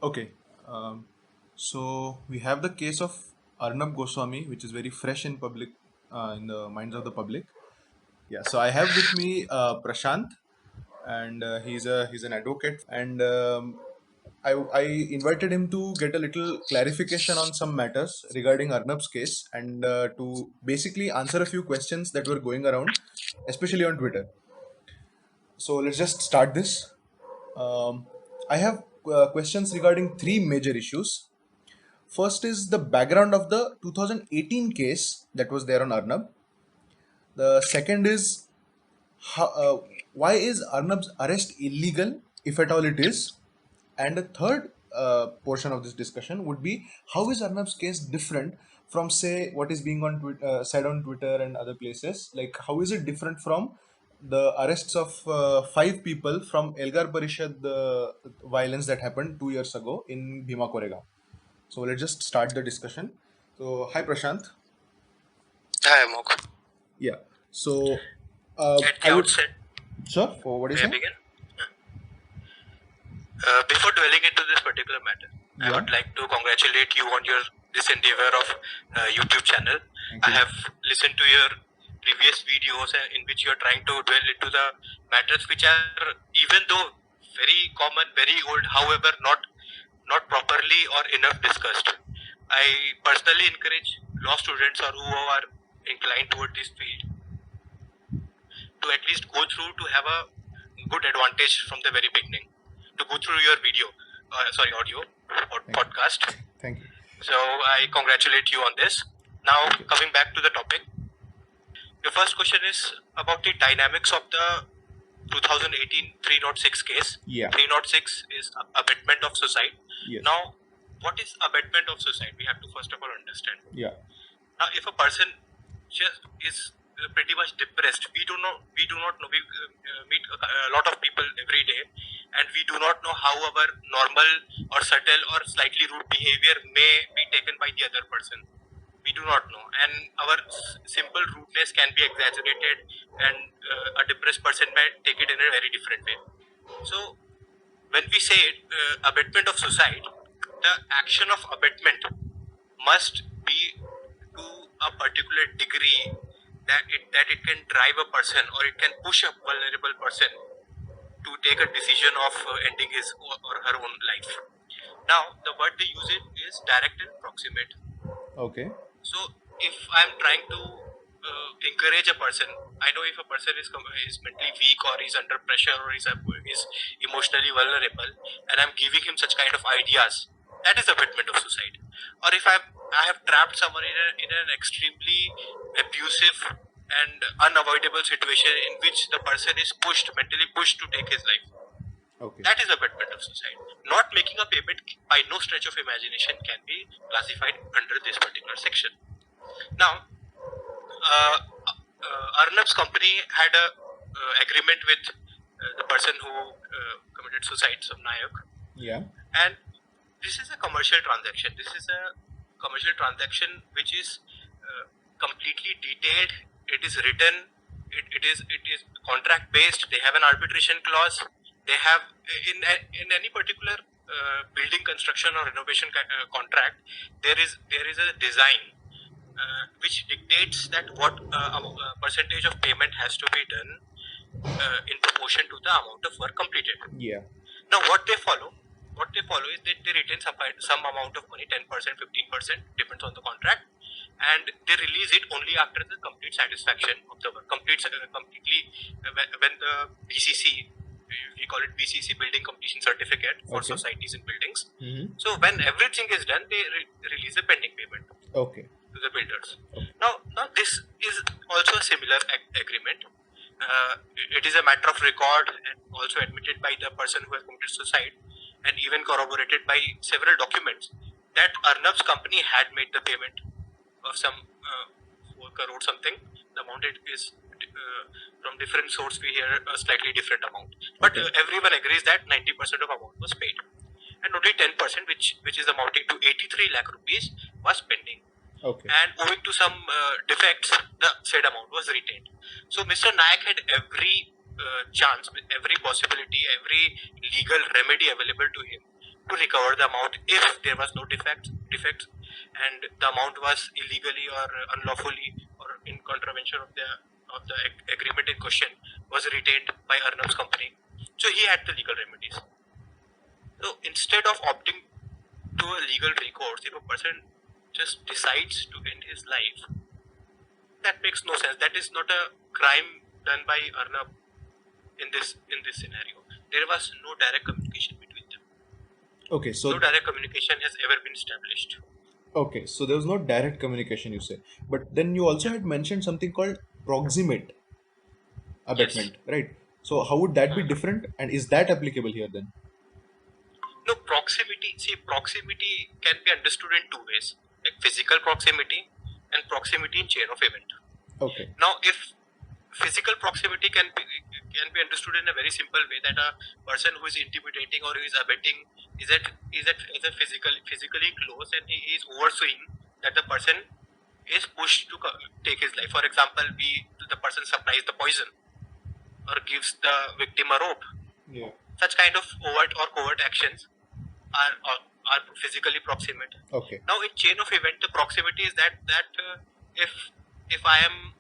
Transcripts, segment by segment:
Okay. Um, so we have the case of Arnab Goswami, which is very fresh in public, in the minds of the public. Yeah. So I have with me Prashant, and he's an advocate, and I invited him to get a little clarification on some matters regarding Arnab's case, and to basically answer a few questions that were going around, especially on Twitter. So let's just start this. Um, I have questions regarding three major issues. First is the background of the 2018 case that was there on Arnab. The second is how, why is Arnab's arrest illegal, if at all it is? And the third portion of this discussion would be how is Arnab's case different from, say, what is being said on Twitter and other places? Like, how is it different from the arrests of five people from Elgar Parishad violence that happened 2 years ago in Bhima Koregaon? So let's just start the discussion. So, hi Prashant. Hi, Amok. Yeah. So, At the outset, sure. For what is may I it? begin? Before dwelling into this particular matter, I Yeah. would like to congratulate you on your this endeavor of YouTube channel. Thank I you. have listened to your previous videos in which you are trying to dwell into the matters which are, even though very common, very old, however, not properly or enough discussed. I personally encourage law students or who are inclined toward this field to at least go through to have a good advantage from the very beginning. To go through your audio or Thank podcast. Thank you. So I congratulate you on this. Now coming back to the topic, the first question is about the dynamics of the 2018 306 case. Yeah. 306 is abetment of suicide. Yes. Now, what is abetment of suicide? We have to first of all understand. Yeah. Now, if a person just is pretty much depressed, we do not know. We meet a lot of people every day, and we do not know how our normal or subtle or slightly rude behavior may be taken by the other person. We do not know, and our simple rudeness can be exaggerated, and a depressed person may take it in a very different way. So, when we say abetment of suicide, the action of abetment must be to a particular degree that it can drive a person or it can push a vulnerable person to take a decision of ending his or her own life. Now, the word they use it is direct and proximate. Okay. So, if I'm trying to encourage a person, I know if a person is mentally weak or is under pressure or is emotionally vulnerable, and I'm giving him such kind of ideas, that is abetment of suicide. Or if I have trapped someone in an extremely abusive and unavoidable situation in which the person is mentally pushed to take his life, Okay. that is abetment of suicide. Not making a payment by no stretch of imagination can be classified under this particular section. Now, Arnab's company had a agreement with the person who committed suicide, some Nayak. Yeah. And this is a commercial transaction. This is a commercial transaction which is completely detailed. It is written. It is contract based. They have an arbitration clause. They have in any particular building construction or renovation contract, there is a design which dictates that what percentage of payment has to be done in proportion to the amount of work completed. Yeah. Now, what they follow is that they retain some amount of money, 10%, 15%, depends on the contract, and they release it only after the complete satisfaction of the work. Completely, when the BCC, we call it BCC, Building Completion Certificate for Okay. societies and buildings. Mm-hmm. So when everything is done, they release a pending payment Okay. to the builders. Now this is also a similar agreement. It is a matter of record and also admitted by the person who has committed suicide, and even corroborated by several documents that Arnab's company had made the payment of some 4 crore something. The amount it is from different source we hear a slightly different amount, but Okay. everyone agrees that 90% of amount was paid, and only 10%, which is amounting to 83 lakh rupees, was pending. Okay. And owing to some defects, the said amount was retained. So Mr. Nayak had every chance, every possibility, every legal remedy available to him to recover the amount if there was no defects, and the amount was illegally or unlawfully or in contravention of the agreement in question was retained by Arnab's company. So he had the legal remedies. So instead of opting to a legal recourse, if a person just decides to end his life, that makes no sense. That is not a crime done by Arnab in this scenario. There was no direct communication between them. Okay, so No direct communication has ever been established. okay, so there was no direct communication, you say, but then you also had mentioned something called proximate Yes. abatement, right? So how would that be different, and is that applicable here then? No, proximity. See, proximity can be understood in two ways, like physical proximity and proximity in chain of event. Okay. Now, if physical proximity can be understood in a very simple way, that a person who is intimidating or who is abetting is a physically close, and he is overseeing that the person is pushed to take his life. For example, the person supplies the poison or gives the victim a rope. Yeah. Such kind of overt or covert actions are physically proximate. Okay. Now, in chain of event, the proximity is that if I am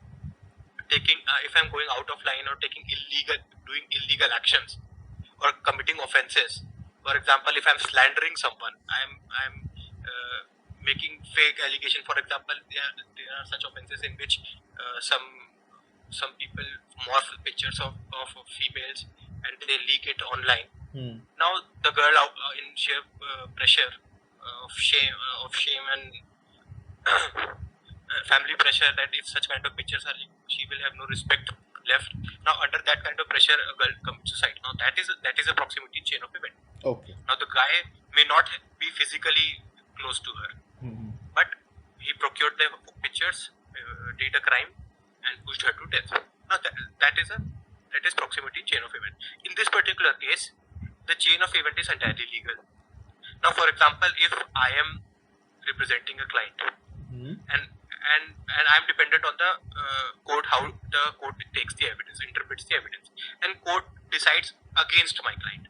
if I'm going out of line or doing illegal actions or committing offenses. For example, if I'm slandering someone, I'm making fake allegation. For example, there are such offenses in which some people morph pictures of females and they leak it online. Now the girl in sheer pressure of shame and family pressure, that if such kind of pictures are leaked, she will have no respect left. Now under that kind of pressure, a girl commits suicide. Now that is a proximity chain of event. Okay. Now the guy may not be physically close to her, but he procured the pictures, did a crime, and pushed her to death. Now that is proximity chain of event. In this particular case, the chain of event is entirely legal. Now, for example, if I am representing a client and I'm dependent on the court, how the court takes the evidence, interprets the evidence, and court decides against my client.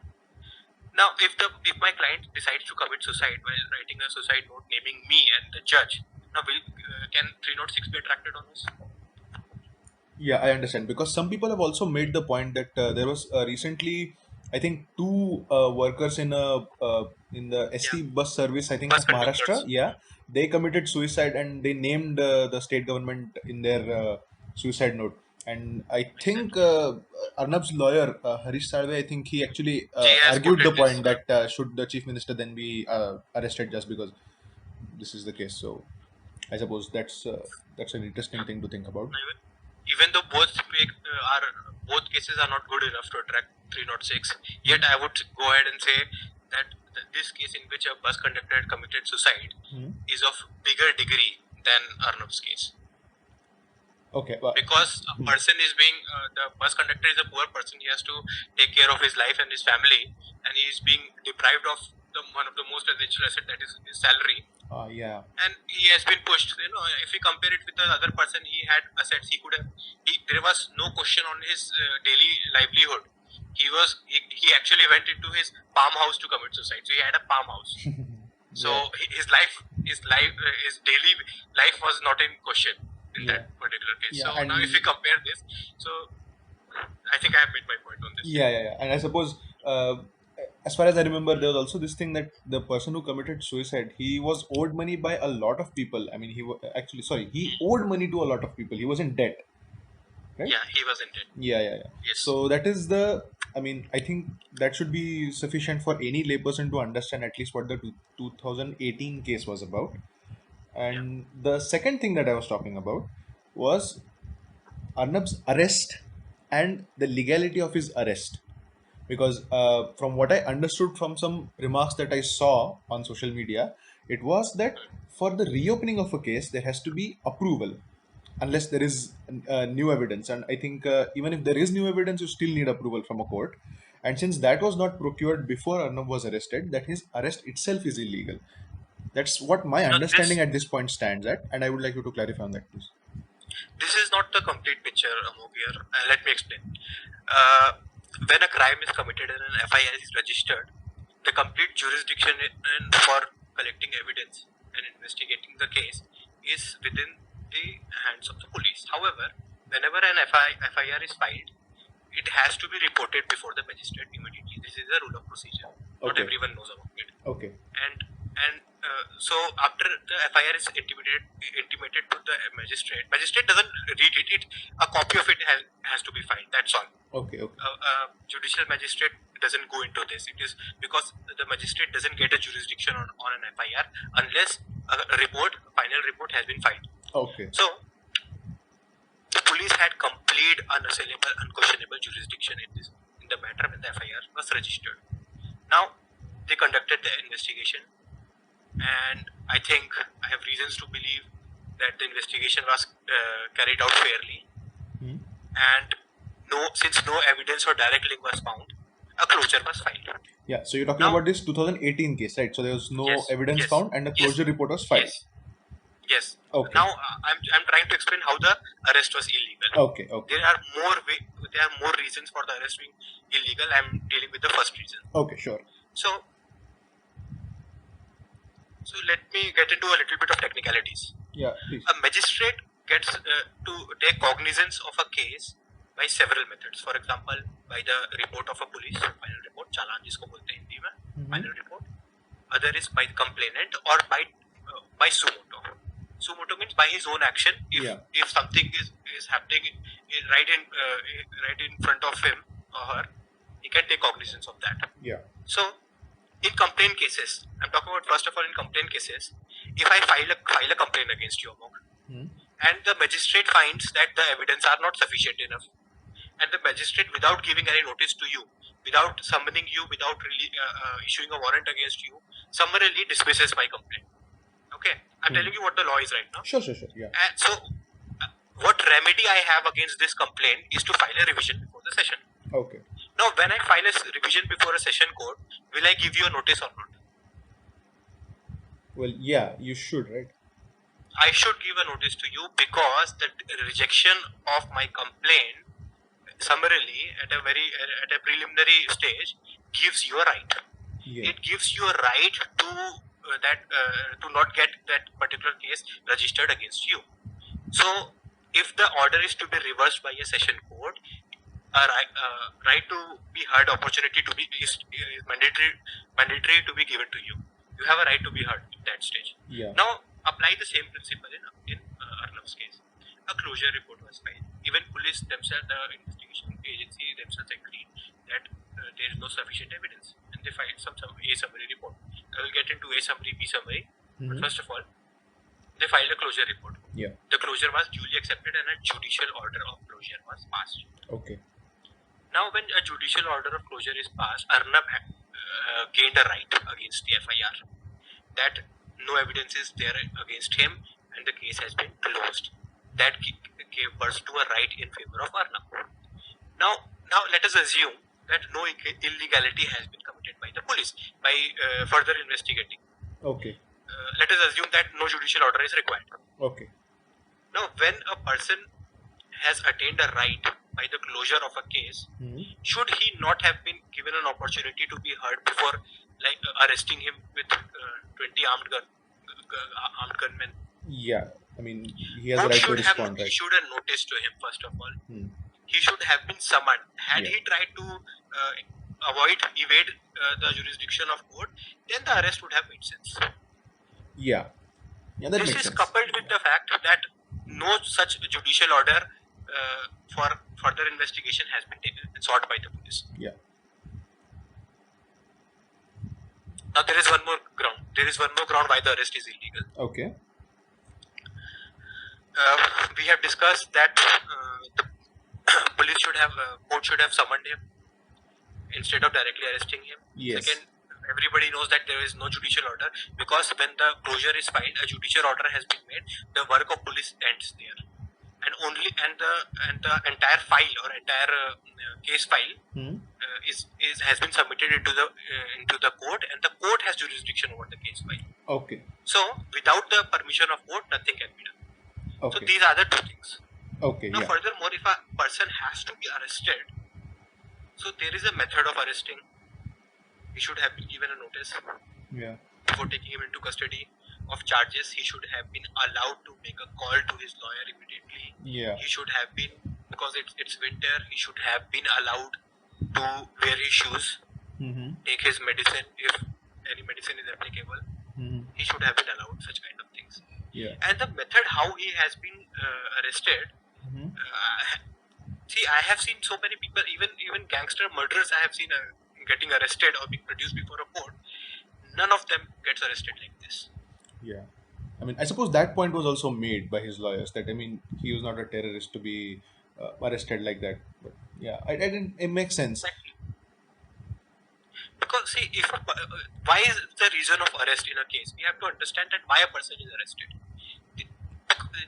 Now, if my client decides to commit suicide while writing a suicide note naming me and the judge, now can 306 be attracted on us? Yeah, I understand, because some people have also made the point that there was recently, I think, two workers in the ST bus service, I think, Bus of Maharashtra. conductors. Yeah, they committed suicide and they named the state government in their suicide note. And I think Arnab's lawyer, Harish Salve, I think he actually He has argued the quoted this. point that should the chief minister then be arrested just because this is the case. So I suppose that's an interesting thing to think about. Even though both cases are not good enough to attract 306, yet I would go ahead and say that this case in which a bus conductor had committed suicide is of bigger degree than Arnab's case. Okay. Well, Because a person is the bus conductor is a poor person. He has to take care of his life and his family, and he is being deprived of one of the most essential asset, that is his salary. yeah. And he has been pushed. If we compare it with the other person, he had assets. There was no question on his daily livelihood. He actually went into his farmhouse to commit suicide. So he had a farmhouse. So his daily life was not in question in that particular case. Yeah, so now if we compare this, so I think I have made my point on this. Yeah. And I suppose, as far as I remember, there was also this thing that the person who committed suicide, he was owed money by a lot of people. I mean, he owed money to a lot of people. He was in debt. Right? Yeah, he was in debt. Yeah. Yes. So that is I think that should be sufficient for any layperson to understand at least what the 2018 case was about. And the second thing that I was talking about was Arnab's arrest and the legality of his arrest. Because from what I understood from some remarks that I saw on social media, it was that for the reopening of a case, there has to be approval, unless there is new evidence. And I think even if there is new evidence, you still need approval from a court. And since that was not procured before Arnab was arrested, that his arrest itself is illegal. That's what my understanding at this point stands at, and I would like you to clarify on that, please. This is not the complete picture, Amog, here. Let me explain. When a crime is committed and an FIR is registered, the complete jurisdiction for collecting evidence and investigating the case is within the hands of the police. However, whenever an FIR is filed, it has to be reported before the magistrate immediately. This is a rule of procedure. Not Okay. everyone knows about it. Okay. And so after the FIR is intimated to the magistrate doesn't read it. A copy of it has to be filed. That's all. Okay. Judicial magistrate doesn't go into this. It is because the magistrate doesn't get a jurisdiction on an FIR unless a final report has been filed. Okay. So the police had complete, unassailable, unquestionable jurisdiction in the matter when the FIR was registered. Now they conducted the investigation, and I think I have reasons to believe that the investigation was carried out fairly. And since no evidence or direct link was found, a closure was filed. Yeah, so you're talking about this 2018 case, right? So there was no evidence found and a closure report was filed. Yes. Okay. Now I'm trying to explain how the arrest was illegal. Okay. There are more reasons for the arrest being illegal. I'm dealing with the first reason. Okay, sure. So let me get into a little bit of technicalities. Yeah, please. A magistrate gets to take cognizance of a case by several methods. For example, by the report of a police, final report, चालान जिसको बोलते हैं हिंदी में, final report. Other is by the complainant or by suo moto. Suo moto means by his own action. If something is happening right in front of him or her, he can take cognizance of that. Yeah. So in complaint cases, I'm talking about first of all in complaint cases. If I file a complaint against you, Amok, and the magistrate finds that the evidence are not sufficient enough, and the magistrate, without giving any notice to you, without summoning you, without really issuing a warrant against you, summarily dismisses my complaint. Okay, I'm telling you what the law is right now. Sure. Yeah. And so, what remedy I have against this complaint is to file a revision before the session. Okay. Now, when I file a revision before a session court, will I give you a notice or not? Well, yeah, you should, right? I should give a notice to you because the rejection of my complaint summarily at a preliminary stage gives you a right. Yeah. It gives you a right to not get that particular case registered against you. So if the order is to be reversed by a session court, a right to be heard opportunity to be is mandatory to be given to you. You have a right to be heard at that stage. Yeah. Now apply the same principle in Arnav's case. A closure report was filed. Even police themselves, the investigation agency themselves agreed that there is no sufficient evidence, and they filed a summary report. I will get into A summary, B summary. But first of all, they filed a closure report. Yeah. The closure was duly accepted and a judicial order of closure was passed. Okay. Now, when a judicial order of closure is passed, Arnav gained a right against the FIR that no evidence is there against him and the case has been closed. That gave birth to a right in favor of Arnav. Now let us assume that no illegality has been committed by the police by further investigating. Okay. Let us assume that no judicial order is required. Okay. Now, when a person has attained a right by the closure of a case, should he not have been given an opportunity to be heard before, like arresting him with 20 armed gunmen? Yeah, I mean, he has a right to respond, right? Issued a notice to him first of all. He should have been summoned. Had he tried to evade the jurisdiction of court, then the arrest would have made sense. Yeah, that makes sense. This is coupled with the fact that no such judicial order for further investigation has been sought by the police. Yeah. Now there is one more ground. There is one more ground why the arrest is illegal. Okay. We have discussed that the court should have summoned him instead of directly arresting him. Yes. Second, everybody knows that there is no judicial order because when the closure is filed, a judicial order has been made. The work of police ends there, and the entire file or entire case file has been submitted into the court, and the court has jurisdiction over the case file. Okay. So without the permission of court, nothing can be done. Okay. So these are the two things. Okay. Now furthermore, if a person has to be arrested, so there is a method of arresting. He should have been given a notice Yeah. before taking him into custody of charges. He should have been allowed to make a call to his lawyer immediately. Yeah. He should have been, because it's winter, he should have been allowed to wear his shoes, Mm-hmm. take his medicine if any medicine is applicable. Mm-hmm. He should have been allowed such kind of things. Yeah. And the method how he has been arrested, Mm-hmm. see, I have seen so many people, even gangster murderers, I have seen getting arrested or being produced before a court. None of them gets arrested like this. Yeah. I mean, I suppose that point was also made by his lawyers that, I mean, he was not a terrorist to be arrested like that. But yeah, I didn't. It makes sense. Exactly. Because see, if why is the reason of arrest in a case? We have to understand that why a person is arrested.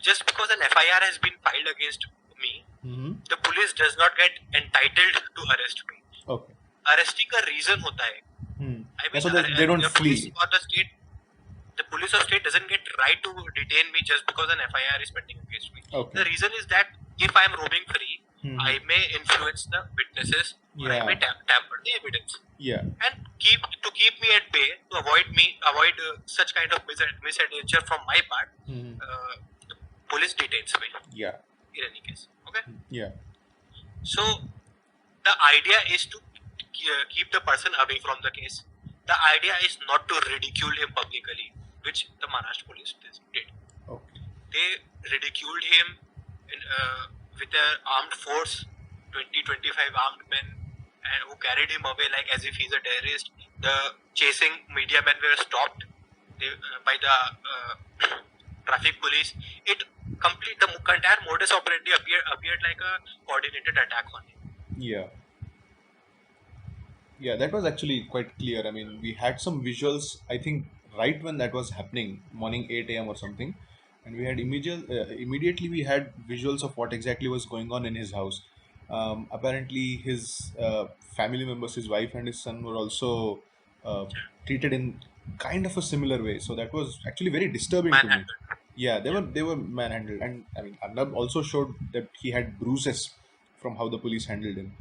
Just because an FIR has been filed against me, Mm-hmm. the police does not get entitled to arrest me. Okay. Arresting का reason होता है. Hmm. I Yeah, mean, so they don't the police flee. or the police or state doesn't get right to detain me just because an FIR is pending against me. Okay. The reason is that if I am roaming free, Hmm. I may influence the witnesses, or I Yeah. may tamper the evidence, Yeah. and keep me at bay, to avoid such kind of misadventure from my part. Hmm. The police detains me Yeah. in any case. Okay. Yeah. So the idea is to keep the person away from the case. The idea is not to ridicule him publicly, which the Maharashtra police did. Okay. They ridiculed him with an armed force, 20-25 armed men, who carried him away like as if he's a terrorist. The chasing media men were stopped by the traffic police. The entire modus operandi appeared like a coordinated attack on him. Yeah. Yeah, that was actually quite clear. I mean, we had some visuals, I think, right when that was happening, morning 8 a.m. or something. And we had immediately we had visuals of what exactly was going on in his house. Apparently, his family members, his wife and his son, were also uh, treated in kind of a similar way. So that was actually very disturbing to me. Manhandled. Yeah, they were manhandled, and I mean, Arnab also showed that he had bruises from how the police handled him.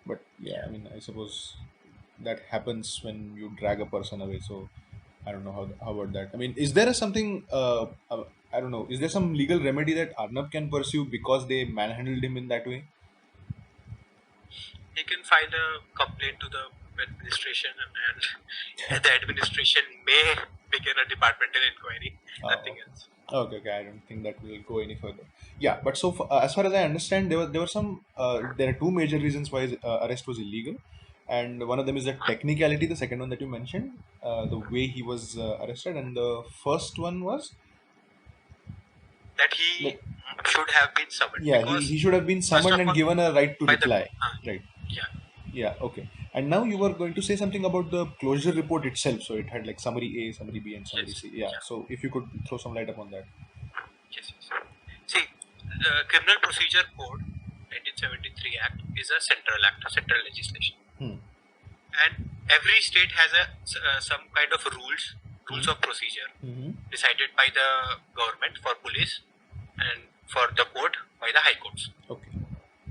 But yeah, I mean, I suppose that happens when you drag a person away. So I don't know how about that. I mean, is there something? I don't know. Is there some legal remedy that Arnab can pursue because they manhandled him in that way? He can file a complaint to the administration, and the administration may begin a departmental inquiry. Nothing else. Okay, I don't think that will go any further. Yeah, but so as far as I understand, there were some there are two major reasons why his arrest was illegal, and one of them is the technicality. The second one that you mentioned, the way he was arrested, and the first one was That he like, should have been summoned. yeah, Because he should have been first summoned of and all, given a right to by the reply. Right. yeah, Yeah. Okay. And now you were going to say something about the closure report itself. So it had like summary A, summary B, and summary yes, C. Yeah. yeah, So if you could throw some light upon that. yes. See, the Criminal Procedure Code 1973 Act is a central act, central legislation, Hmm. and every state has some kind of rules of procedure Mm-hmm. decided by the government for police and for the court by the high courts. Okay.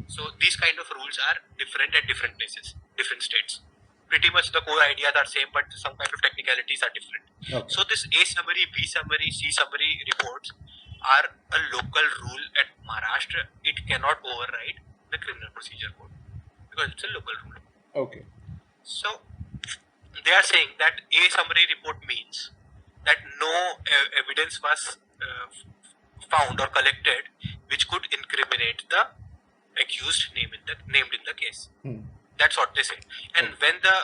So these kind of rules are different at different places, different states. Pretty much the core ideas are same, but some kind of technicalities are different. Okay. So this A summary, B summary, C summary reports are a local rule at Maharashtra. It cannot override the Criminal Procedure Code because it's a local rule. Okay. So they are saying that A summary report means that no evidence was found or collected which could incriminate the accused named in the case. Hmm. That's what they say. And when the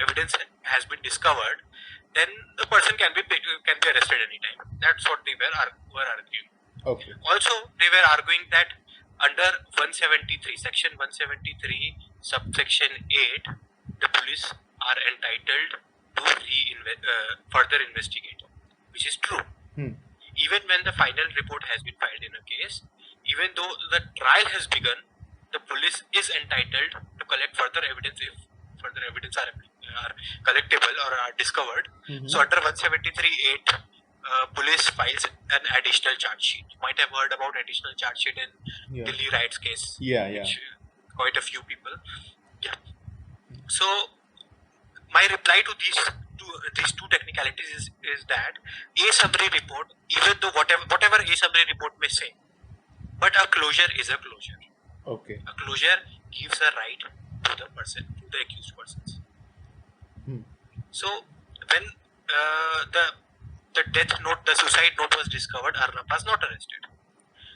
evidence has been discovered, then the person can be arrested anytime. That's what they were arguing. Okay. Also, they were arguing that under 173, section 173, subsection 8, the police are entitled to further investigate, which is true. Hmm. Even when the final report has been filed in a case, even though the trial has begun, the police is entitled to collect further evidence if further evidence are collectible or are discovered. Mhm. So under 173(8), police files an additional charge sheet. You might have heard about additional charge sheet in Yeah. Delhi riots case. Yeah. Yeah. Which, quite a few people. Yeah. So my reply to these two technicalities is that a summary report, even though whatever a summary report may say, but a closure is a closure. Okay. A closure gives a right to the person, to the accused persons. So when the death note, the suicide note was discovered, Arnab was not arrested.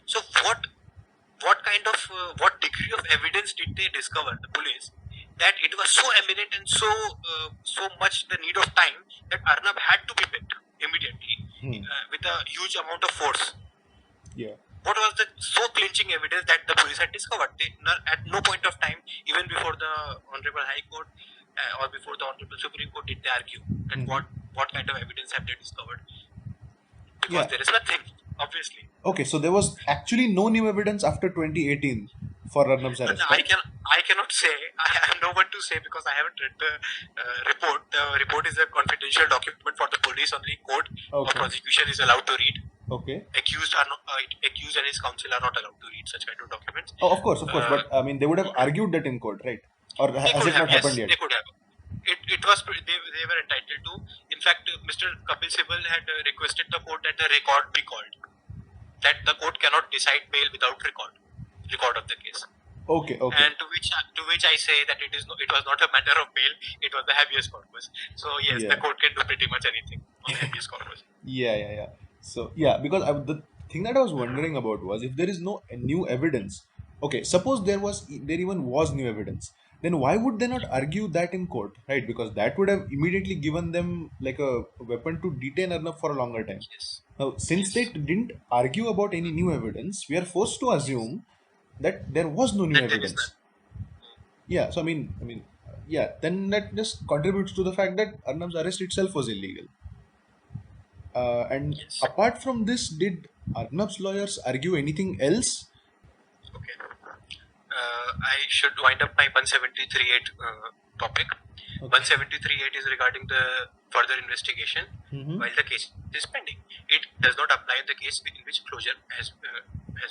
So what kind of what degree of evidence did they discover, the police, that it was so eminent and so much the need of time that Arnab had to be picked immediately with a huge amount of force? Yeah. What was the so clinching evidence that the police had discovered? They, at no point of time, even before the Honorable High Court or before the Honorable Supreme Court, did they argue that what kind of evidence have they discovered? Because there is nothing, obviously. Okay, so there was actually no new evidence after 2018 for Arnab's arrest. I cannot say. I have no one to say because I haven't read the report. The report is a confidential document for the police. Only court or prosecution is allowed to read. Okay. Accused and his counsel are not allowed to read such kind of documents. Oh, of course. But I mean, they would have argued that in court, right? Or has it not happened yet? They could have. It was they were entitled to. In fact, Mr. Kapil Sibal had requested the court that the record be called. That the court cannot decide bail without record of the case. Okay. And to which I say that it was not a matter of bail. It was the habeas corpus. So yes, the court can do pretty much anything on habeas corpus. Yeah. So yeah, because the thing that I was wondering about was if there is no new evidence. Okay, suppose there even was new evidence, then why would they not argue that in court, right? Because that would have immediately given them like a weapon to detain Arnab for a longer time. Yes. Now, since they didn't argue about any new evidence, we are forced to assume that there was no new evidence. Yeah. So I mean, yeah. Then that just contributes to the fact that Arnab's arrest itself was illegal. And apart from this, did Arnab's lawyers argue anything else? Okay. I should wind up my 173.8 topic. Okay. 173.8 is regarding the further investigation while the case is pending. It does not apply in the case in which closure has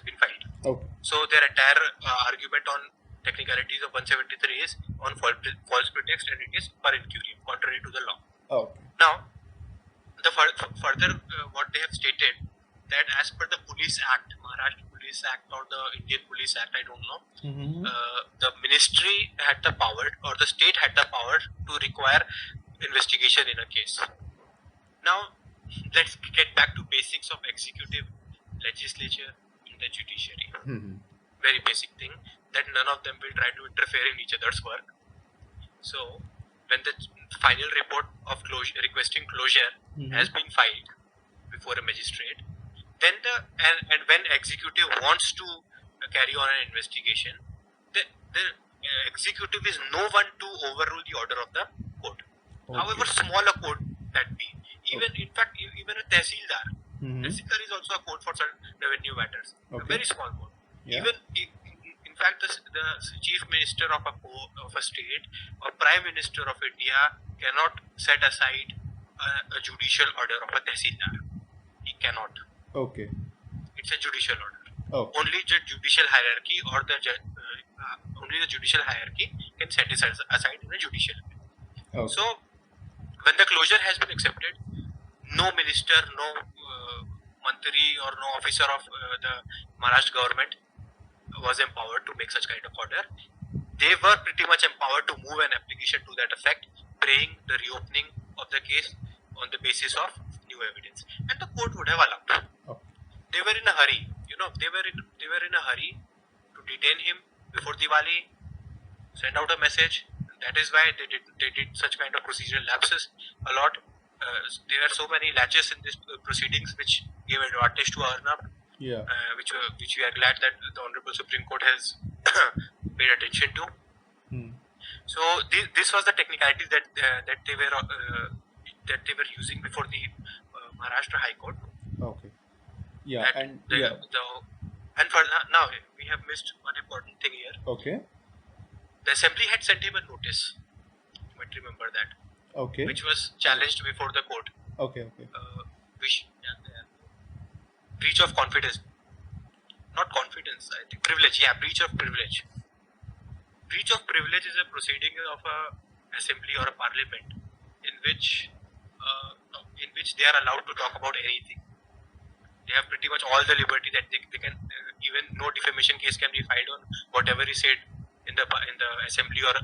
been filed. Okay. So their entire argument on technicalities of 173 is on false pretext, and it is per incuriam, contrary to the law. Okay. Now, the further what they have stated, that as per the Police Act, Maharashtra Police Act or the Indian Police Act, I don't know, the ministry had the power or the state had the power to require investigation in a case. Now, let's get back to basics of executive, legislature, and the judiciary. Very basic thing, that none of them will try to interfere in each other's work. So, when the final report of requesting closure has been filed before a magistrate, then and when executive wants to carry on an investigation, the executive is no one to overrule the order of the court. Okay. However small a court that be, in fact even a tehsildar. Tehsildar is also a court for certain revenue matters. A very small court. Yeah. Even in fact, the chief minister of a state or prime minister of India cannot set aside a judicial order of a tehsildar. He cannot. Okay. It's a judicial order. Oh. Only the judicial hierarchy or only the judicial hierarchy can set it aside in a judicial way. Okay. So, when the closure has been accepted, no minister, no mantri or no officer of the Maharashtra government was empowered to make such kind of order. They were pretty much empowered to move an application to that effect, praying the reopening of the case on the basis of new evidence, and the court would have allowed. Okay. They were in a hurry, they were in a hurry to detain him before Diwali, send out a message. That is why they did such kind of procedural lapses a lot. There are so many latches in these proceedings which gave advantage to Arnab. Yeah. Which we are glad that the Honorable Supreme Court has paid attention to. So this was the technicalities that they were using before the Maharashtra High Court. Okay. Yeah. And for now we have missed one important thing here. Okay. The assembly had sent him a notice. You might remember that. Okay. Which was challenged before the court. Okay. Breach of confidence. Not confidence, I think. Privilege. Yeah, breach of privilege. Breach of privilege is a proceeding of a assembly or a parliament in which they are allowed to talk about anything. They have pretty much all the liberty that they can, even no defamation case can be filed on whatever is said in the assembly or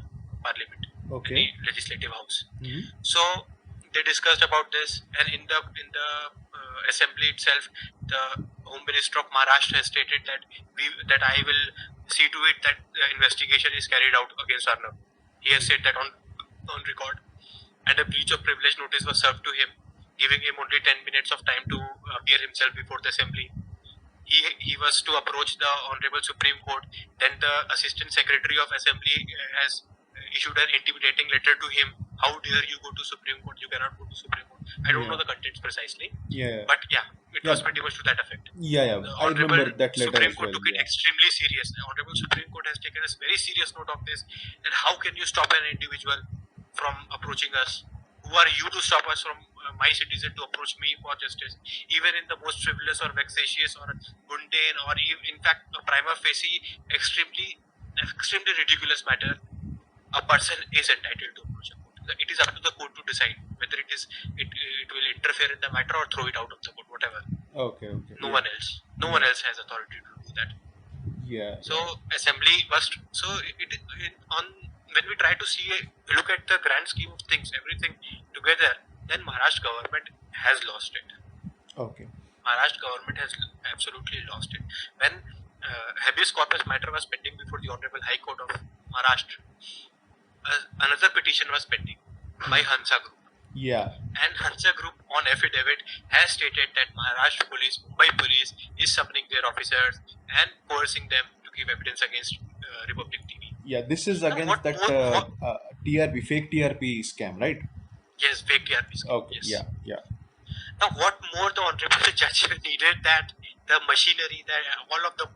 parliament, Okay. any legislative house. Hmm. So they discussed about this, and in the assembly itself, the Home Minister of Maharashtra has stated that I will see to it that the investigation is carried out against Arnav. He has said that on record, and a breach of privilege notice was served to him, giving him only 10 minutes of time to appear himself before the assembly. He was to approach the Honorable Supreme Court. Then the Assistant Secretary of Assembly has issued an intimidating letter to him. How dare you go to Supreme Court? You cannot go to Supreme Court. I don't know Yeah. the contents precisely, Yeah. but yeah, it was Yeah. pretty much to that effect. Yeah. Yeah. The I Honorable remember that letter Supreme as Court well. took it Yeah. extremely serious. The Honorable Supreme Court has taken a very serious note of this. That how can you stop an individual from approaching us? Who are you to stop us from my citizen to approach me for justice? Even in the most frivolous or vexatious or mundane or in fact a prima facie extremely ridiculous matter, a person is entitled to approach a court. It is up to the court to decide whether it will interfere in the matter or throw it out of the court, whatever. Okay. Okay. No Yeah. one else. No one else has authority to do that. Yeah. So assembly must. So on when we try to look at the grand scheme of things, everything together, then Maharashtra government has lost it. Okay. Maharashtra government has absolutely lost it. When habeas corpus matter was pending before the Honorable High Court of Maharashtra, another petition was pending by Hansa Group. Yeah. And Hansa Group on affidavit has stated that Maharashtra Police, Mumbai Police is summoning their officers and coercing them to give evidence against Republic TV. Yeah. This is Now, against what that more? TRP, fake TRP scam, right? Yes, fake TRP scheme. Okay. Yes. Yeah. Yeah. Now, what more the Honorable Judge needed that the machinery, that all of the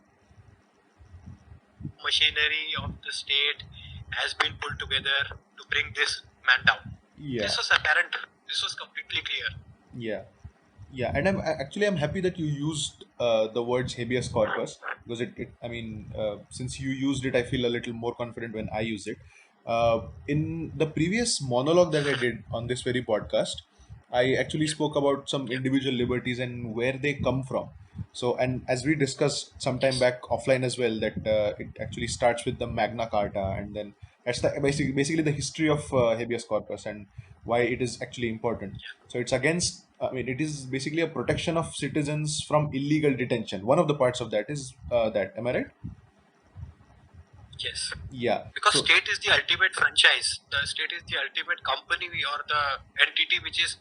machinery of the state has been pulled together to bring this man down. Yeah. This was apparent. This was completely clear. Yeah. Yeah, and I'm happy that you used the words habeas corpus, because I mean, since you used it, I feel a little more confident when I use it. In the previous monologue that I did on this very podcast, I actually spoke about some individual liberties and where they come from. So, and as we discussed some time back offline as well, that it actually starts with the Magna Carta, and then that's the basically the history of habeas corpus and why it is actually important. So it's against, I mean, it is basically a protection of citizens from illegal detention. One of the parts of that is that. Am I right? Yes. Yeah. Because So state is the ultimate franchise. The state is the ultimate company or the entity which is,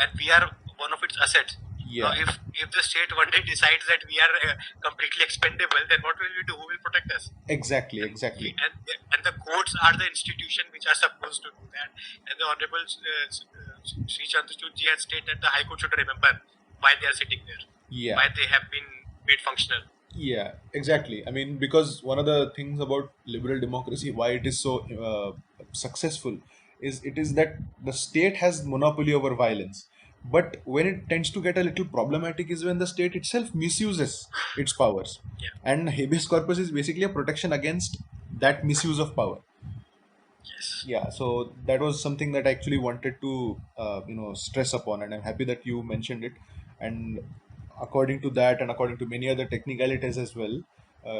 and we are one of its assets. Now, yeah, if the state one day decides that we are completely expendable, then what will we do? Who will protect us? exactly, exactly. And the courts are the institution which are supposed to do that. And the Honorable Sri Chandrachud ji has stated that the High Court should remember why they are sitting there, Yeah, why they have been made functional. yeah, exactly. I mean, because one of the things about liberal democracy, why it is so successful, is it is that the state has monopoly over violence. But when it tends to get a little problematic is when the state itself misuses its powers. Yeah. And habeas corpus is basically a protection against that misuse of power. Yes. Yeah, so that was something that I actually wanted to stress upon, and I'm happy that you mentioned it. And according to that, and according to many other technicalities as well,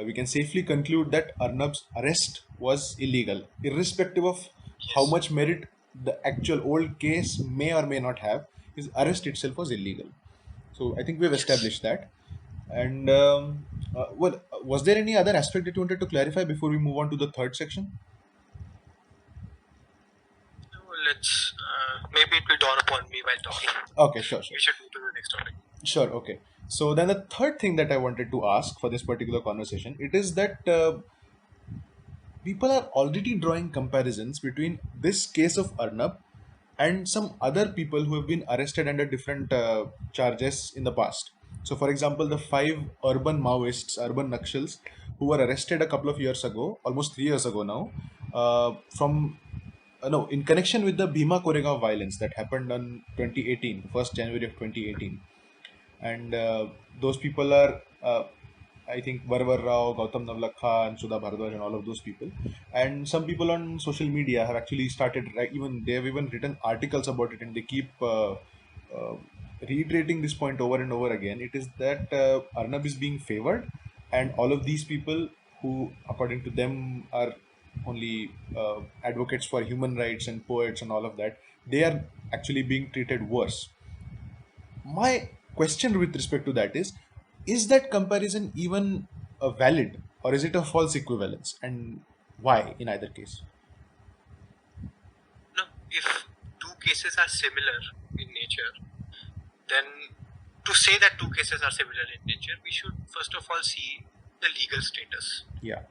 we can safely conclude that Arnab's arrest was illegal, irrespective of how Yes. much merit the actual old case may or may not have. His arrest itself was illegal. So I think we've Yes. established that. And was there any other aspect that you wanted to clarify before we move on to the third section? Let's maybe it will dawn upon me while talking. Okay, sure, sure. We should move to the next topic. Sure, okay. So then the third thing that I wanted to ask for this particular conversation, it is that people are already drawing comparisons between this case of Arnab and some other people who have been arrested under different charges in the past. So, for example, the five urban Maoists, urban Nakshals, who were arrested a couple of years ago, almost 3 years ago now, from no, in connection with the Bhima Koregaon violence that happened on 2018, 1st January of 2018. And those people are I think Varvar Rao, Gautam Navlakha, and Sudha Bharadwaj, and all of those people. And some people on social media have actually started, even they have even written articles about it, and they keep reiterating this point over and over again. It is that Arnab is being favored, and all of these people who, according to them, are only advocates for human rights and poets and all of that, they are actually being treated worse. My question with respect to that is that comparison even valid, or is it a false equivalence, and why in either case? No, if two cases are similar in nature, then to say that two cases are similar in nature, we should first of all see the legal status Yeah.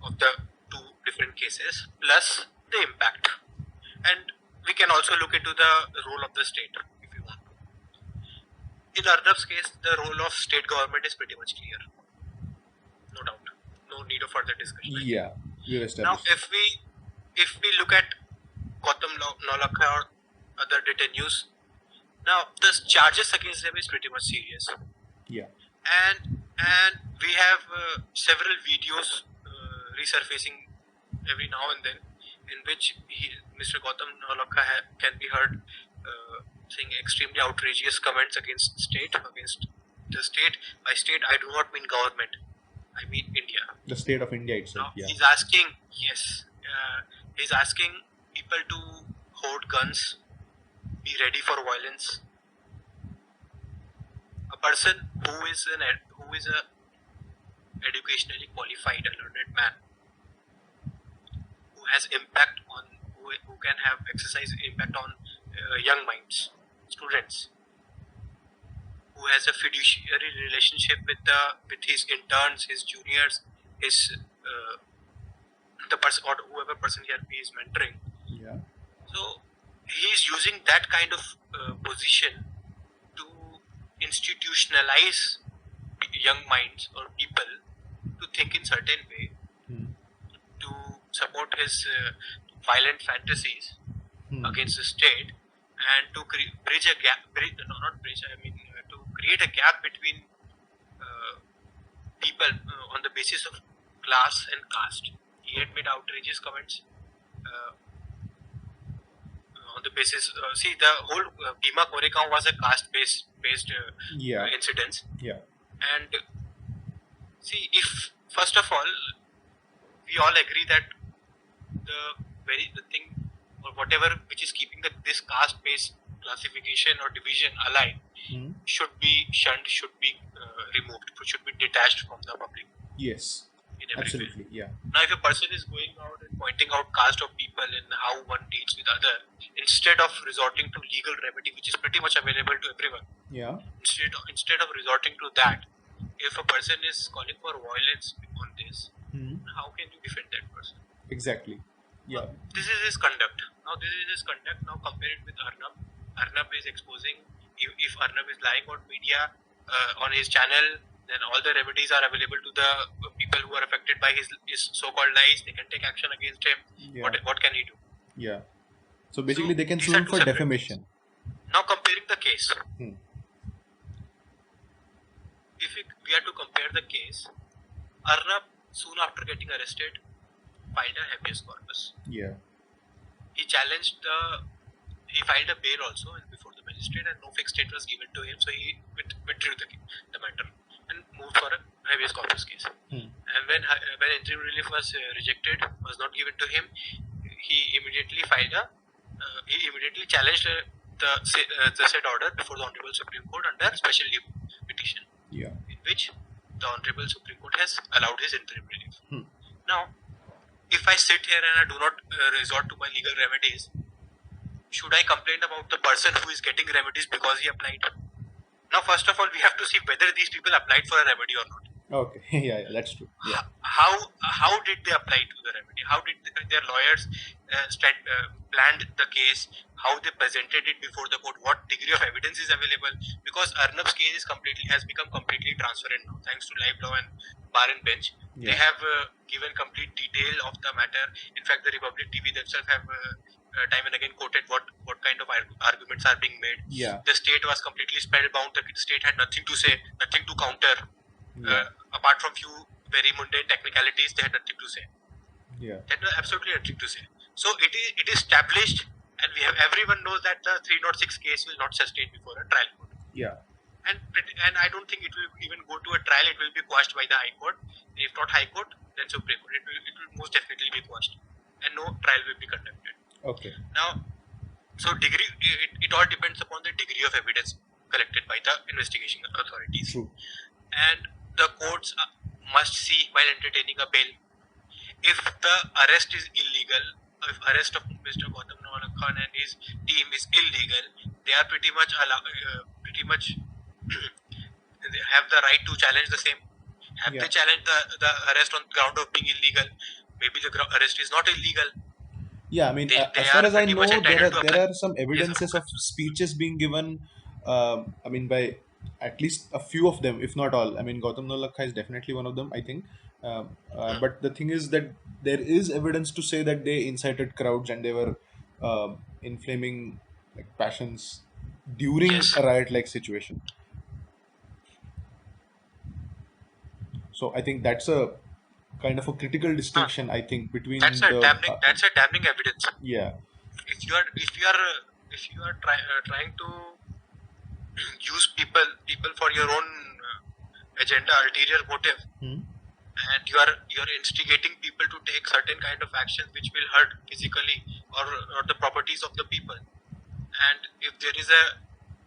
of the two different cases plus the impact. And we can also look into the role of the state if you want to. In Arnab's case, the role of state government is pretty much clear. No doubt. No need of further discussion, I think. Yeah, we've Now, established. if we look at Gautam Nolakha or other detainees, now the charges against them is pretty much serious, Yeah. and we have several videos resurfacing every now and then, in which Mr. Gautam Nolakha can be heard saying extremely outrageous comments against the state. By state, I do not mean government. I mean India. The state of India itself. Now Yeah. he's asking, yes, he's asking people to hoard guns, be ready for violence. A person who is a educationally qualified, a learned man, who has impact on, who can have exercise impact on young minds, students, who has a fiduciary relationship with his interns, his juniors, his the person or whoever person he is mentoring. Yeah. So he is using that kind of position to institutionalize young minds or people to think in certain way, to support his violent fantasies against the state, and to bridge a gap. To create a gap between people on the basis of class and caste. He had made outrageous comments on the basis. See, the whole Bhima Koregaon was a caste-based Yeah. incidents. Yeah. And see, if first of all, we all agree that the thing or whatever which is keeping this caste-based classification or division alive should be shunned, should be removed, should be detached from the public. Yes. In every Absolutely. way. Yeah. Now, if a person is going out and pointing out caste of people and how one deals with other, instead of resorting to legal remedy, which is pretty much available to everyone, Yeah. instead of resorting to that, if a person is calling for violence on this, how can you defend that person? Exactly. Yeah. This is his conduct. Now compare it with Arnab. Arnab is exposing. If Arnab is lying on media, on his channel, then all the remedies are available to the people who are affected by his so-called lies. They can take action against him. Yeah. What can he do? Yeah. So basically, So they can these sue are him two for separate defamation. Now comparing the case. Hmm. If we are to compare the case, Arnab, soon after getting arrested, filed a habeas corpus. Yeah. He filed a bail also before the magistrate, and no fixed date was given to him, so he withdrew the matter and moved for a habeas corpus case. And when interim relief was rejected, was not given to him, he immediately challenged the said order before the Honorable Supreme Court under special leave petition. Yeah. In which the Honorable Supreme Court has allowed his interim relief. Now, if I sit here and I do not resort to my legal remedies, should I complain about the person who is getting remedies because he applied? Now, first of all, we have to see whether these people applied for a remedy or not. Okay. Yeah, that's true. Yeah. How did they apply to the remedy? How did their lawyers planned the case? How they presented it before the court? What degree of evidence is available? Because Arnab's case has become completely transparent now, thanks to live law and bar and bench. Yeah. They have given complete detail of the matter. In fact, the Republic TV themselves have time and again quoted what kind of arguments are being made. Yeah. The state was completely spellbound. The state had nothing to say, nothing to counter. Yeah. apart from few very mundane technicalities, they had nothing to say. Yeah. They had absolutely nothing to say. So it is established, and everyone knows that the 306 case will not sustain before a trial court. Yeah. And I don't think it will even go to a trial. It will be quashed by the High Court. If not High Court, then Supreme Court. It will most definitely be quashed, and no trial will be conducted. Okay. Now, so it all depends upon the degree of evidence collected by the investigation authorities. True. And the courts must see while entertaining a bail if the arrest is illegal. If arrest of Mr. Gautam Navalakh Khan and his team is illegal, they are pretty much they have the right to challenge the same. Have Yeah. they challenged the arrest on ground of being illegal? Maybe the arrest is not illegal. Yeah, I mean, They as far are as I pretty know, much entitled to there apply. are some evidences of speeches being given. I mean, by at least a few of them, if not all. I mean, Gautam Navalakha is definitely one of them, I think. But the thing is that there is evidence to say that they incited crowds and they were inflaming like passions during Yes. a riot-like situation. So I think that's a kind of a critical distinction. I think between That's a the damning evidence. yeah. If you are trying to use people for your own agenda, ulterior motive, Hmm. and you are instigating people to take certain kind of actions which will hurt physically or the properties of the people, and if there is a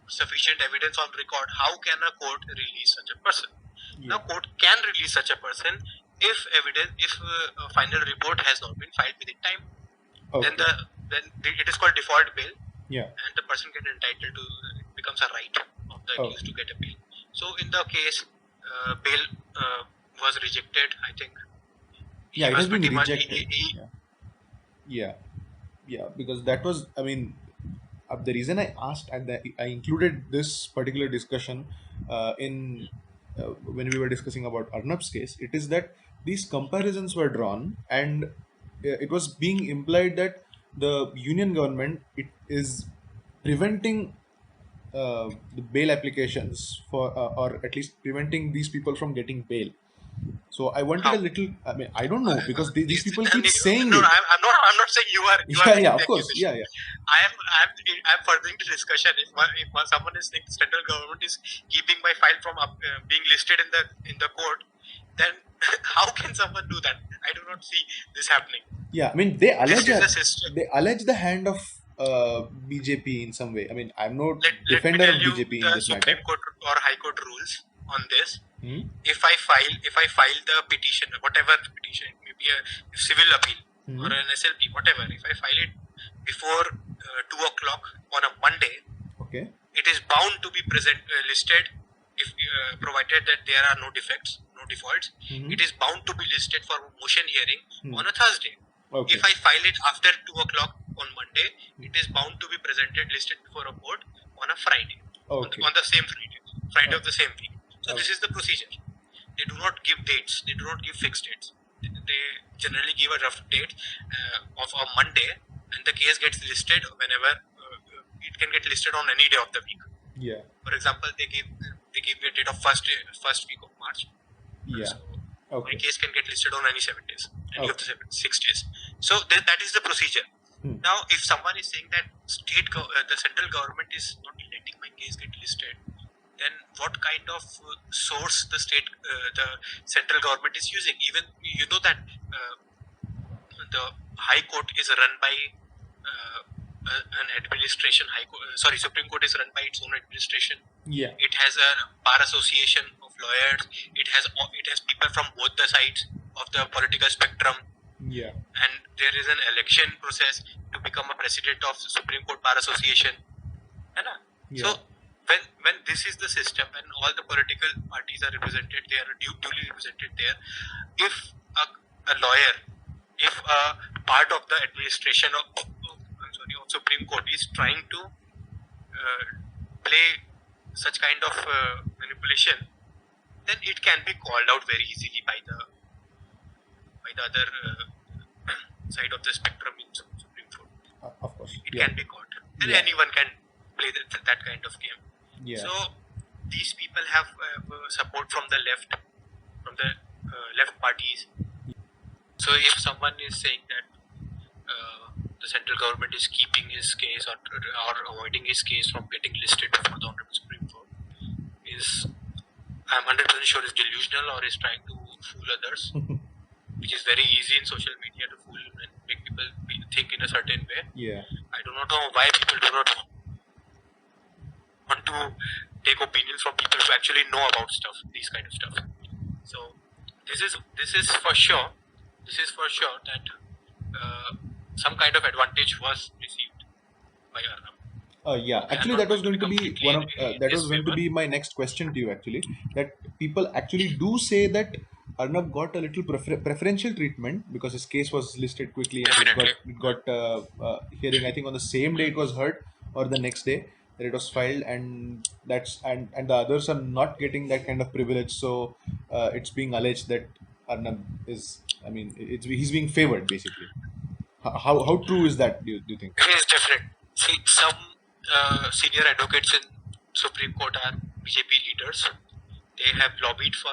sufficient evidence on record, how can a court release such a person? Now, Yeah. court can release such a person if a final report has not been filed within time. Okay. Then it is called default bail, Yeah. and the person gets entitled to, it becomes a right of the accused to get a bail. So in the case, bail was rejected, I think. Yeah, He it was has been pretty much rejected. Yeah. Yeah. Yeah, because that was, I mean, the reason I asked and I included this particular discussion in when we were discussing about Arnab's case, it is that these comparisons were drawn and it was being implied that the union government it is preventing the bail applications for or at least preventing these people from getting bail. So I wanted how. a little. I mean, I don't know because these people keep saying No, it. I'm not saying you are Yeah, making yeah, the of course. accusation. Yeah, yeah, I'm furthering the discussion. If someone is saying the central government is keeping my file from being listed in the court, then how can someone do that? I do not see this happening. yeah. I mean, they This allege is the system. the hand of BJP in some way. I mean, I'm no Let me defender tell of you BJP in the this matter. Supreme Court or High Court rules on this. Hmm? If I file the petition, whatever the petition, it may be a civil appeal or an SLP, whatever. If I file it before 2 o'clock on a Monday, Okay. it is bound to be listed if provided that there are no defects, no defaults. Mhm. It is bound to be listed for motion hearing Hmm. on a Thursday. Okay. If I file it after 2 o'clock on Monday, it is bound to be listed before a court on a Friday, Okay. on the same Friday of the same week. So Okay. this is the procedure. They do not give dates. They do not give fixed dates. They generally give a rough date of a Monday, and the case gets listed whenever it can get listed on any day of the week. Yeah. For example, they give me a date of first week of March. Yeah. So my Okay. case can get listed on any 7 days, any of the Okay. 6 days. So that is the procedure. Hmm. Now, if someone is saying that the central government is not letting my case get listed, then what kind of source the central government is using? Even you know that the High Court is run by an administration. Supreme Court is run by its own administration. Yeah. It has a bar association of lawyers. It has people from both the sides of the political spectrum, Yeah. and there is an election process to become a president of the Supreme Court Bar Association. है ना? Yeah. So when this is the system and all the political parties are represented there, duly represented there, if a lawyer, if a part of the administration of Supreme Court is trying to play such kind of manipulation, then it can be called out very easily by the other side of the spectrum in Supreme Court. Of course. It Yeah. can be caught, and Yeah. anyone can play that kind of game. Yeah. So these people have support from the left, from the left parties. So if someone is saying that the central government is keeping his case or avoiding his case from getting listed before the Honorable Supreme Court, is I'm 100% sure is delusional or is trying to fool others, which is very easy in social media to fool and make people think in a certain way. Yeah. I do not know why people do not want to take opinions from people who actually know about stuff, these kind of stuff. So this is for sure. This is for sure that some kind of advantage was received by Arnab. Yeah, I am actually, not that was going going to to be be completely one of in that his was going to favor. be my next question to you. Actually, that people actually do say that Arnab got a little preferential treatment because his case was listed quickly and Definitely. it got hearing. I think on the same day it was heard or the next day that it was filed, and and the others are not getting that kind of privilege. So it's being alleged that Arnab is. I mean, he's being favored basically. How true is that? Do you think? It is different. See, some senior advocates in Supreme Court are BJP leaders. They have lobbied for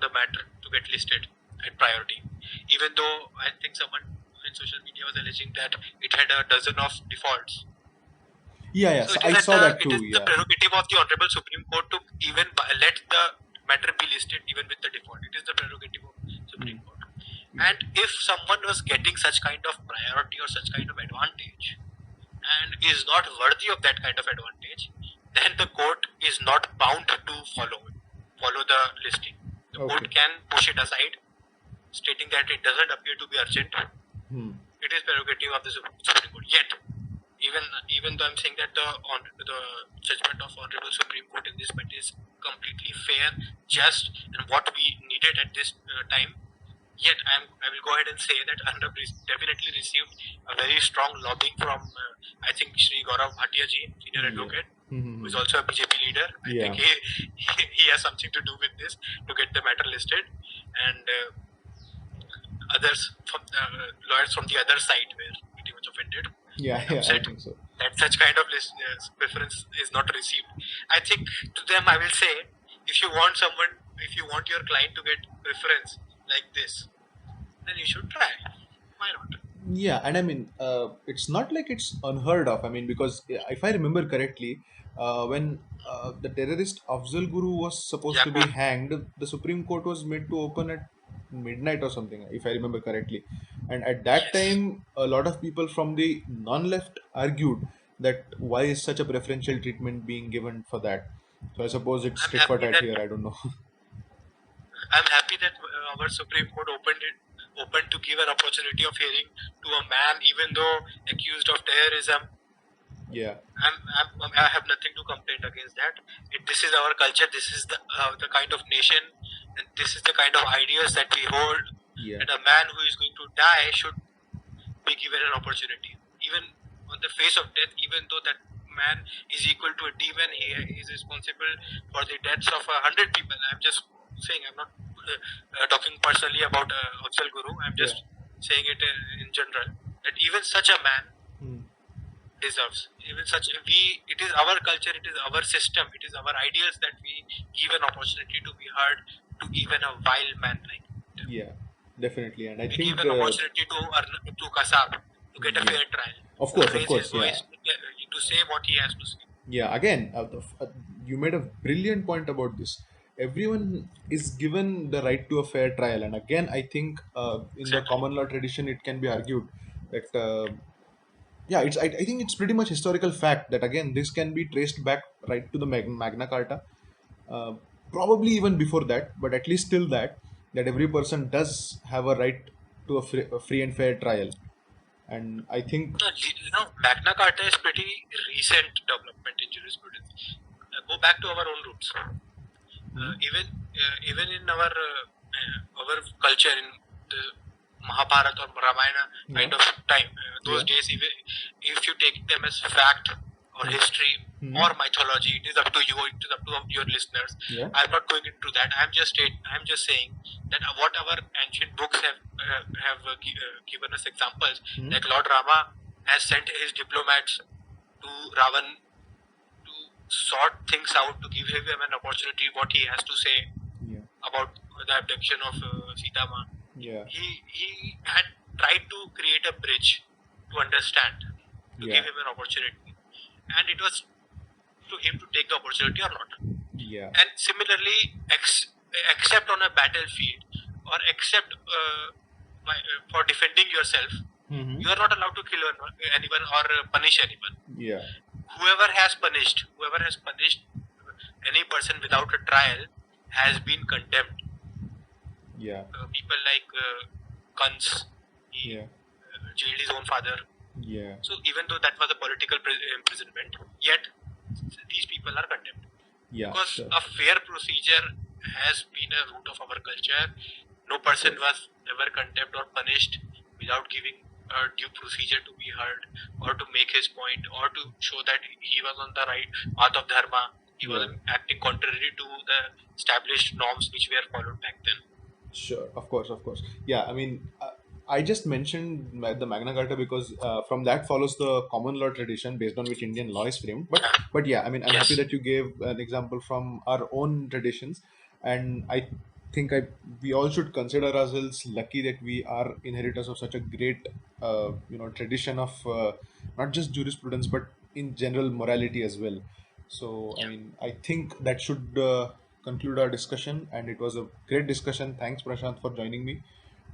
the matter to get listed at priority. Even though I think someone in social media was alleging that it had a dozen of defaults. Yeah. So So I saw that it too. is the Yeah. prerogative of the Honorable Supreme Court to even let the matter be listed even with the default. It is the prerogative of Supreme Court. And if someone was getting such kind of priority or such kind of advantage and is not worthy of that kind of advantage, then the court is not bound to follow the listing. The court Okay. can push it aside, stating that it doesn't appear to be urgent. It is prerogative of the Supreme Court. Yet, even though I'm saying that the judgment of Honorable Supreme Court in this matter is completely fair, just, and what we needed at this time, yet I will go ahead and say that Arnab definitely received a very strong lobbying from I think Shri Gaurav Bhatia ji, senior advocate, who is also a BJP leader. I Yeah. think he has something to do with this to get the matter listed, and others from lawyers from the other side were pretty much offended. Yeah. and I upset think so. that such kind of preference is not received. I think to them I will say, if you want your client to get preference like this, then you should try. Why not? Yeah, and I mean, it's not like it's unheard of. I mean, because if I remember correctly, when the terrorist Afzal Guru was supposed to be Yaqub, hanged, the Supreme Court was made to open at midnight or something, if I remember correctly. And at that yes, time, a lot of people from the non-left argued that why is such a preferential treatment being given for that. So I suppose it's I'm tit for happy tat that here. I don't know. our Supreme Court opened to give an opportunity of hearing to a man, even though accused of terrorism. Yeah. I have nothing to complain against that. This is our culture. This is the kind of nation, and this is the kind of ideas that we hold. Yeah. And a man who is going to die should be given an opportunity, even on the face of death. Even though that man is equal to a demon, he is responsible for the deaths of 100 people. I'm just saying. I'm not talking personally about Afzal Guru. I'm just saying it in general that even such a man deserves. Even such it is our culture, it is our system, it is our ideals that we give an opportunity to be heard to even a wild man like him. Yeah, definitely. And I We think give an opportunity to Kasab to get a fair trial. Of To course, raise his yeah. voice, to say what he has to say. Yeah, again, you made a brilliant point about this. Everyone is given the right to a fair trial, and again, I think in the Exactly. common law tradition, it can be argued that yeah, I think it's pretty much historical fact that again this can be traced back right to the Magna Carta, uh, probably even before that, but at least till that every person does have a right to a free and fair trial, and I think No, Magna Carta is pretty recent development in jurisprudence. Go back to our own roots. Even in our culture in the Mahabharata or Ramayana kind of time, those days, even if you take them as fact or history or mythology, it is up to you. It is up to your listeners. Yeah. I'm not going into that. I'm just saying that what our ancient books have given us examples, like Lord Rama has sent his diplomats to Ravan to sort things out, to give him an opportunity what he has to say. Yeah. about the abduction of Sita Ma. Yeah. He had tried to create a bridge to understand, to Yeah. give him an opportunity, and it was to him to take the opportunity or not. Yeah. And similarly, except on a battlefield or except for defending yourself, Mm-hmm. you are not allowed to kill anyone or punish anyone. Yeah. Whoever has punished any person without a trial has been condemned. Yeah. People like Kans, he Yeah. jailed his own father. Yeah. So even though that was a political imprisonment, yet these people are condemned. Yeah. Because Sure. a fair procedure has been a root of our culture. No person was ever condemned or punished without giving a due procedure to be heard or to make his point or to show that he was on the right path of dharma. He was acting contrary to the established norms which were followed back then. Sure, of course, of course. Yeah, I mean, I just mentioned the Magna Carta because from that follows the common law tradition based on which Indian law is framed. But yeah, I mean, I'm happy Yes. that you gave an example from our own traditions, and I think we all should consider ourselves lucky that we are inheritors of such a great, tradition of not just jurisprudence but in general morality as well. So, I Yeah. mean, I think that should conclude our discussion, and it was a great discussion. Thanks, Prashant, for joining me.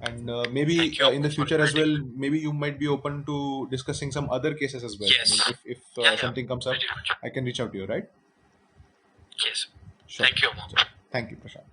And maybe Thank you in the for future as inviting well, me. maybe you might be open to discussing some other cases as well. I mean, Yes. if Yeah, yeah. something comes up, Very much. I can reach out to you, right? Yes. Sure. Thank you, Amar. So, thank you, Prashant.